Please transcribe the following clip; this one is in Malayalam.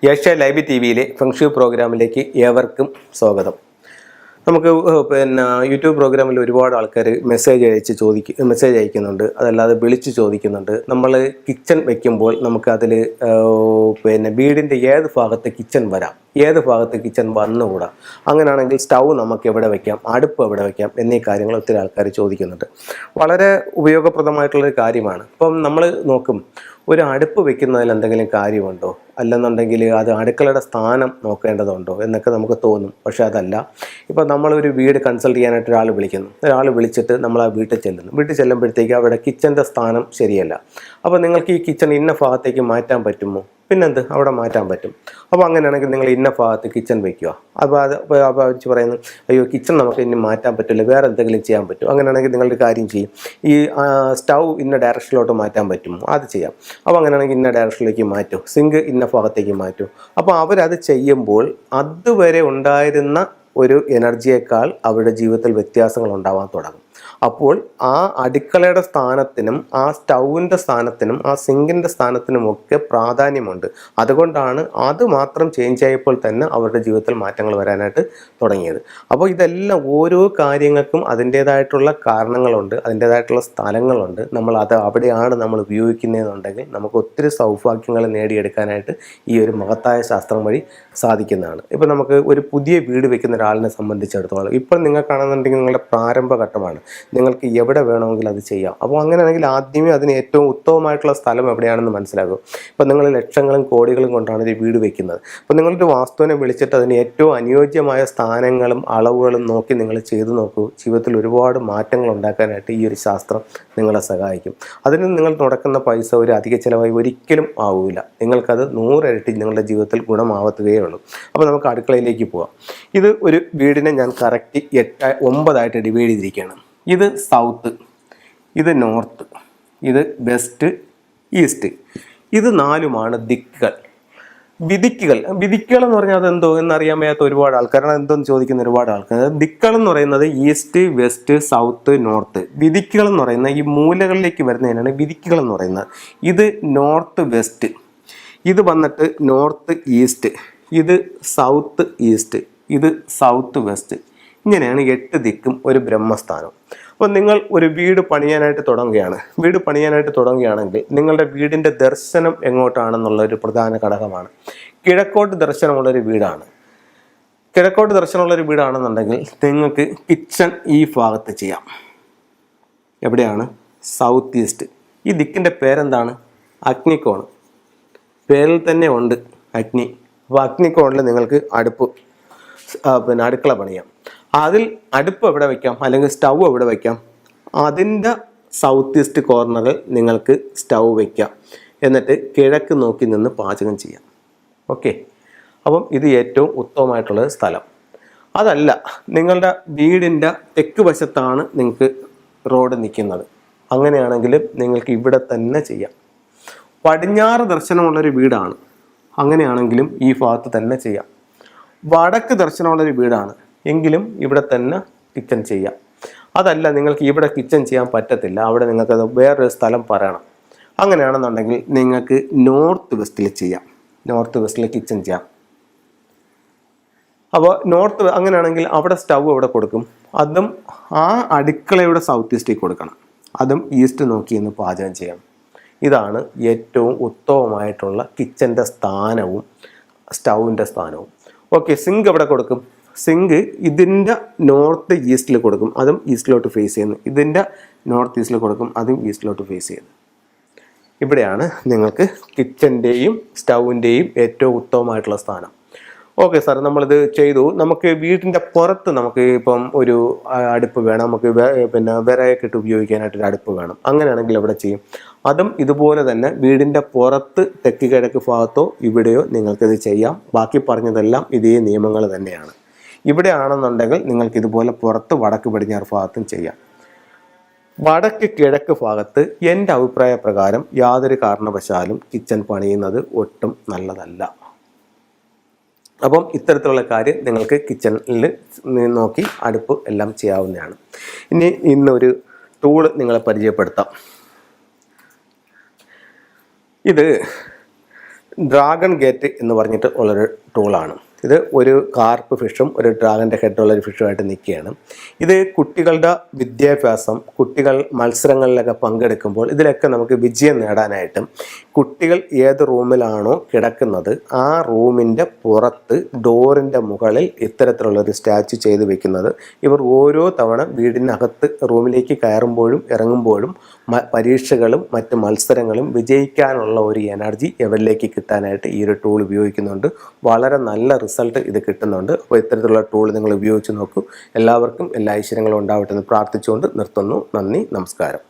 ഏഷ്യ ലൈവ് ടി വിയിലെ ഫെങ്ഷു പ്രോഗ്രാമിലേക്ക് ഏവർക്കും സ്വാഗതം. നമുക്ക് യൂട്യൂബ് പ്രോഗ്രാമിൽ ഒരുപാട് ആൾക്കാർ മെസ്സേജ് അയക്കുന്നുണ്ട്, അതല്ലാതെ വിളിച്ച് ചോദിക്കുന്നുണ്ട്. നമ്മൾ കിച്ചൺ വയ്ക്കുമ്പോൾ നമുക്ക് അതിൽ വീടിൻ്റെ ഏത് ഭാഗത്ത് കിച്ചൺ വരാം, ഏത് ഭാഗത്ത് കിച്ചൺ വന്നുകൂടാ, അങ്ങനെയാണെങ്കിൽ സ്റ്റൗ നമുക്ക് എവിടെ വയ്ക്കാം, അടുപ്പ് എവിടെ വയ്ക്കാം എന്നീ കാര്യങ്ങൾ ഒത്തിരി ആൾക്കാർ ചോദിക്കുന്നുണ്ട്. വളരെ ഉപയോഗപ്രദമായിട്ടുള്ളൊരു കാര്യമാണ്. ഇപ്പം നമ്മൾ നോക്കും, ഒരു അടുപ്പ് വെക്കുന്നതിൽ എന്തെങ്കിലും കാര്യമുണ്ടോ, അല്ലെന്നുണ്ടെങ്കിൽ അത് അടുക്കളയുടെ സ്ഥാനം നോക്കേണ്ടതുണ്ടോ എന്നൊക്കെ നമുക്ക് തോന്നും. പക്ഷേ അതല്ല. ഇപ്പോൾ നമ്മളൊരു വീട് കൺസൾട്ട് ചെയ്യാനായിട്ട് ഒരാൾ വിളിച്ചിട്ട് നമ്മൾ ആ വീട്ടിൽ ചെല്ലുമ്പോഴത്തേക്ക് അവിടെ കിച്ചൻ്റെ സ്ഥാനം ശരിയല്ല. അപ്പോൾ നിങ്ങൾക്ക് ഈ കിച്ചൺ ഇന്ന ഭാഗത്തേക്ക് മാറ്റാൻ പറ്റുമോ? പിന്നെന്ത്, അവിടെ മാറ്റാൻ പറ്റും. അപ്പോൾ അങ്ങനെയാണെങ്കിൽ നിങ്ങൾ ഇന്ന ഭാഗത്ത് കിച്ചൺ വയ്ക്കുക. അപ്പോൾ വെച്ച് പറയുന്നു, അയ്യോ കിച്ചൺ നമുക്ക് ഇനി മാറ്റാൻ പറ്റില്ല, വേറെ എന്തെങ്കിലും ചെയ്യാൻ പറ്റും. അങ്ങനെയാണെങ്കിൽ നിങ്ങളൊരു കാര്യം ചെയ്യും, ഈ സ്റ്റൗ ഇന്ന ഡയറക്ഷനിലോട്ട് മാറ്റാൻ പറ്റുമോ? അത് ചെയ്യാം. അപ്പോൾ അങ്ങനെയാണെങ്കിൽ ഇന്ന ഡയറക്ഷനിലേക്ക് മാറ്റും, സിങ്ക് ഇന്ന ഭാഗത്തേക്ക് മാറ്റും. അപ്പോൾ അവരത് ചെയ്യുമ്പോൾ അതുവരെ ഉണ്ടായിരുന്ന ഒരു എനർജിയേക്കാൾ അവരുടെ ജീവിതത്തിൽ വ്യത്യാസങ്ങൾ ഉണ്ടാവാൻ തുടങ്ങും. അപ്പോൾ ആ അടുക്കളയുടെ സ്ഥാനത്തിനും ആ സ്റ്റൗവിൻ്റെ സ്ഥാനത്തിനും ആ സിങ്കിൻ്റെ സ്ഥാനത്തിനുമൊക്കെ പ്രാധാന്യമുണ്ട്. അതുകൊണ്ടാണ് അത് മാത്രം ചേഞ്ച് ആയപ്പോൾ തന്നെ അവരുടെ ജീവിതത്തിൽ മാറ്റങ്ങൾ വരാനായിട്ട് തുടങ്ങിയത്. അപ്പോൾ ഇതെല്ലാം ഓരോ കാര്യങ്ങൾക്കും അതിൻ്റേതായിട്ടുള്ള കാരണങ്ങളുണ്ട്, അതിൻ്റേതായിട്ടുള്ള സ്ഥലങ്ങളുണ്ട്. അവിടെയാണ് നമ്മൾ ഉപയോഗിക്കുന്നതെന്നുണ്ടെങ്കിൽ നമുക്ക് ഒത്തിരി സൗഭാഗ്യങ്ങൾ നേടിയെടുക്കാനായിട്ട് ഈ ഒരു മഹത്തായ ശാസ്ത്രം വഴി സാധിക്കുന്നതാണ്. ഇപ്പോൾ നമുക്ക് ഒരു പുതിയ വീട് വെക്കുന്ന ഒരാളിനെ സംബന്ധിച്ചിടത്തോളം ഇപ്പോൾ നിങ്ങൾക്കാണെന്നുണ്ടെങ്കിൽ നിങ്ങളുടെ പ്രാരംഭഘട്ടമാണ്, നിങ്ങൾക്ക് എവിടെ വേണമെങ്കിലും അത് ചെയ്യാം. അപ്പോൾ അങ്ങനെയാണെങ്കിൽ ആദ്യമേ അതിന് ഏറ്റവും ഉത്തമമായിട്ടുള്ള സ്ഥലം എവിടെയാണെന്ന് മനസ്സിലാക്കും. ഇപ്പോൾ നിങ്ങൾ ലക്ഷങ്ങളും കോടികളും കൊണ്ടാണ് ഒരു വീട് വെക്കുന്നത്. അപ്പോൾ നിങ്ങളൊരു വാസ്തുവിനെ വിളിച്ചിട്ട് അതിന് ഏറ്റവും അനുയോജ്യമായ സ്ഥാനങ്ങളും അളവുകളും നോക്കി നിങ്ങൾ ചെയ്തു നോക്കൂ. ജീവിതത്തിൽ ഒരുപാട് മാറ്റങ്ങൾ ഉണ്ടാക്കാനായിട്ട് ഈ ഒരു ശാസ്ത്രം നിങ്ങളെ സഹായിക്കും. അതിന് നിങ്ങൾ മുടക്കുന്ന പൈസ ഒരു അധിക ചിലവായി ഒരിക്കലും ആവില്ല. നിങ്ങൾക്കത് 100 ഇരട്ടി നിങ്ങളുടെ ജീവിതത്തിൽ ഗുണമാവത്തുകയേ ഉള്ളൂ. അപ്പോൾ നമുക്ക് അടുക്കളയിലേക്ക് പോകാം. ഇത് ഒരു വീടിനെ ഞാൻ കറക്റ്റ് 9 ഡിവൈഡ് ചെയ്തിരിക്കുകയാണ്. ഇത് സൗത്ത്, ഇത് നോർത്ത്, ഇത് വെസ്റ്റ്, ഈസ്റ്റ്. ഇത് 4ഉമാണ് ദിക്കുകൾ. വിധിക്കുകൾ എന്ന് പറഞ്ഞാൽ അതെന്തോ എന്നറിയാൻ വയ്യാത്ത ഒരുപാട് ആൾക്കാരാണ്, എന്തോന്ന് ചോദിക്കുന്ന ഒരുപാട് ആൾക്കാർ. ദിക്കുകൾ എന്ന് പറയുന്നത് ഈസ്റ്റ്, വെസ്റ്റ്, സൗത്ത്, നോർത്ത്. വിധിക്കുകൾ എന്ന് പറയുന്നത് ഈ മൂലകളിലേക്ക് വരുന്നതിനാണ് വിധിക്കുകൾ എന്ന് പറയുന്നത്. ഇത് നോർത്ത് വെസ്റ്റ്, ഇത് വന്നിട്ട് നോർത്ത് ഈസ്റ്റ്, ഇത് സൗത്ത് ഈസ്റ്റ്, ഇത് സൗത്ത് വെസ്റ്റ്. ഇങ്ങനെയാണ് 8 ദിക്കും ഒരു ബ്രഹ്മസ്ഥാനം. അപ്പോൾ നിങ്ങൾ ഒരു വീട് പണിയാനായിട്ട് തുടങ്ങുകയാണെങ്കിൽ നിങ്ങളുടെ വീടിൻ്റെ ദർശനം എങ്ങോട്ടാണെന്നുള്ളൊരു പ്രധാന ഘടകമാണ്. കിഴക്കോട്ട് ദർശനമുള്ളൊരു വീടാണെന്നുണ്ടെങ്കിൽ നിങ്ങൾക്ക് കിച്ചൺ ഈ ഭാഗത്ത് ചെയ്യാം. എവിടെയാണ്? South east. ഈ ദിക്കിൻ്റെ പേരെന്താണ്? അഗ്നികോൺ. പേരിൽ തന്നെ ഉണ്ട് അഗ്നി. അപ്പോൾ അഗ്നികോണിൽ നിങ്ങൾക്ക് അടുക്കള പണിയാം. അതിൽ അടുപ്പ് എവിടെ വയ്ക്കാം, അല്ലെങ്കിൽ സ്റ്റൗ എവിടെ വയ്ക്കാം? അതിൻ്റെ സൗത്ത് ഈസ്റ്റ് കോർണറിൽ നിങ്ങൾക്ക് സ്റ്റൗ വയ്ക്കാം. എന്നിട്ട് കിഴക്ക് നോക്കി നിന്ന് പാചകം ചെയ്യാം. ഓക്കെ. അപ്പം ഇത് ഏറ്റവും ഉത്തമമായിട്ടുള്ള സ്ഥലം. അതല്ല, നിങ്ങളുടെ വീടിൻ്റെ തെക്ക് വശത്താണ് നിങ്ങൾക്ക് റോഡ് നിൽക്കുന്നത്, അങ്ങനെയാണെങ്കിൽ നിങ്ങൾക്ക് ഇവിടെ തന്നെ ചെയ്യാം. പടിഞ്ഞാറ് ദർശനമുള്ളൊരു വീടാണ്, അങ്ങനെയാണെങ്കിലും ഈ ഭാഗത്ത് തന്നെ ചെയ്യാം. വടക്ക് ദർശനമുള്ളൊരു വീടാണ് എങ്കിലും ഇവിടെ തന്നെ കിച്ചൺ ചെയ്യാം. അതല്ല, നിങ്ങൾക്ക് ഇവിടെ കിച്ചൺ ചെയ്യാൻ പറ്റത്തില്ല, അവിടെ നിങ്ങൾക്കത് വേറൊരു സ്ഥലം പറയണം, അങ്ങനെയാണെന്നുണ്ടെങ്കിൽ നിങ്ങൾക്ക് നോർത്ത് വെസ്റ്റിൽ ചെയ്യാം. നോർത്ത് വെസ്റ്റിൽ കിച്ചൺ ചെയ്യാം. അപ്പോൾ അങ്ങനെയാണെങ്കിൽ അവിടെ സ്റ്റൗ എവിടെ കൊടുക്കും? അതും ആ അടുക്കളയുടെ സൗത്ത് ഈസ്റ്റിൽ കൊടുക്കണം. അതും ഈസ്റ്റ് നോക്കി ഇന്ന് പാചകം ചെയ്യണം. ഇതാണ് ഏറ്റവും ഉത്തമമായിട്ടുള്ള കിച്ചൻ്റെ സ്ഥാനവും സ്റ്റൗവിൻ്റെ സ്ഥാനവും. ഓക്കെ. സിങ്ക് എവിടെ കൊടുക്കും? സിങ്ക് ഇതിൻ്റെ നോർത്ത് ഈസ്റ്റിൽ കൊടുക്കും, അതും ഈസ്റ്റിലോട്ട് ഫേസ് ചെയ്യുന്നു. ഇതിൻ്റെ നോർത്ത് ഈസ്റ്റിൽ കൊടുക്കും, അതും ഈസ്റ്റിലോട്ട് ഫേസ് ചെയ്യുന്നു. ഇവിടെയാണ് നിങ്ങൾക്ക് കിച്ചൻ്റെയും സ്റ്റൗവിൻ്റെയും ഏറ്റവും ഉത്തമമായിട്ടുള്ള സ്ഥാനം. ഓക്കെ സാർ, നമ്മളിത് ചെയ്തു. നമുക്ക് വീടിൻ്റെ പുറത്ത് നമുക്ക് ഇപ്പം ഒരു അടുപ്പ് വേണം, നമുക്ക് വിറകൊക്കെ ഇട്ട് ഉപയോഗിക്കാനായിട്ടൊരു അടുപ്പ് വേണം. അങ്ങനെയാണെങ്കിൽ എവിടെ ചെയ്യും? അതും ഇതുപോലെ തന്നെ വീടിൻ്റെ പുറത്ത് തെക്ക് കിഴക്ക് ഭാഗത്തോ ഇവിടെയോ നിങ്ങൾക്കിത് ചെയ്യാം. ബാക്കി പറഞ്ഞതെല്ലാം ഇതേ നിയമങ്ങൾ തന്നെയാണ്. ഇവിടെ ആണെന്നുണ്ടെങ്കിൽ നിങ്ങൾക്ക് ഇതുപോലെ പുറത്ത് വടക്ക് പടിഞ്ഞാറ് ഭാഗത്തും ചെയ്യാം. വടക്ക് കിഴക്ക് ഭാഗത്ത് എൻ്റെ അഭിപ്രായ പ്രകാരം യാതൊരു കാരണവശാലും കിച്ചൺ പണിയുന്നത് ഒട്ടും നല്ലതല്ല. അപ്പം ഇത്തരത്തിലുള്ള കാര്യം നിങ്ങൾക്ക് കിച്ചണിൽ നോക്കി അടുപ്പ് എല്ലാം ചെയ്യാവുന്നതാണ്. ഇന്നൊരു ടൂള് നിങ്ങളെ പരിചയപ്പെടുത്താം. ഇത് ഡ്രാഗൺ ഗേറ്റ് എന്ന് പറഞ്ഞിട്ട് ഉള്ളൊരു ടൂളാണ്. ഇത് ഒരു കാർപ്പ് ഫിഷും ഒരു ഡ്രാഗൻ്റെ ഹെഡുള്ളൊരു ഫിഷുമായിട്ട് നിൽക്കുകയാണ്. ഇത് കുട്ടികളുടെ വിദ്യാഭ്യാസം, കുട്ടികൾ മത്സരങ്ങളിലൊക്കെ പങ്കെടുക്കുമ്പോൾ ഇതിലൊക്കെ നമുക്ക് വിജയം നേടാനായിട്ടും കുട്ടികൾ ഏത് റൂമിലാണോ കിടക്കുന്നത് ആ റൂമിൻ്റെ പുറത്ത് ഡോറിൻ്റെ മുകളിൽ ഇത്തരത്തിലുള്ളൊരു സ്റ്റാച്ചു ചെയ്ത് വെക്കുന്നത് ഇവർ ഓരോ തവണ വീടിനകത്ത് റൂമിലേക്ക് കയറുമ്പോഴും ഇറങ്ങുമ്പോഴും പരീക്ഷകളും മറ്റ് മത്സരങ്ങളും വിജയിക്കാനുള്ള ഒരു എനർജി ഇവരിലേക്ക് കിട്ടാനായിട്ട് ഈ ഒരു ടൂൾ ഉപയോഗിക്കുന്നുണ്ട്. വളരെ നല്ല റിസൾട്ട് ഇത് കിട്ടുന്നുണ്ട്. അപ്പോൾ ഇത്തരത്തിലുള്ള ടൂൾ നിങ്ങൾ ഉപയോഗിച്ച് നോക്കൂ. എല്ലാവർക്കും എല്ലാ ഐശ്വര്യങ്ങളും ഉണ്ടാവട്ടെ എന്ന് പ്രാർത്ഥിച്ചുകൊണ്ട് നിർത്തുന്നു. നന്ദി, നമസ്കാരം.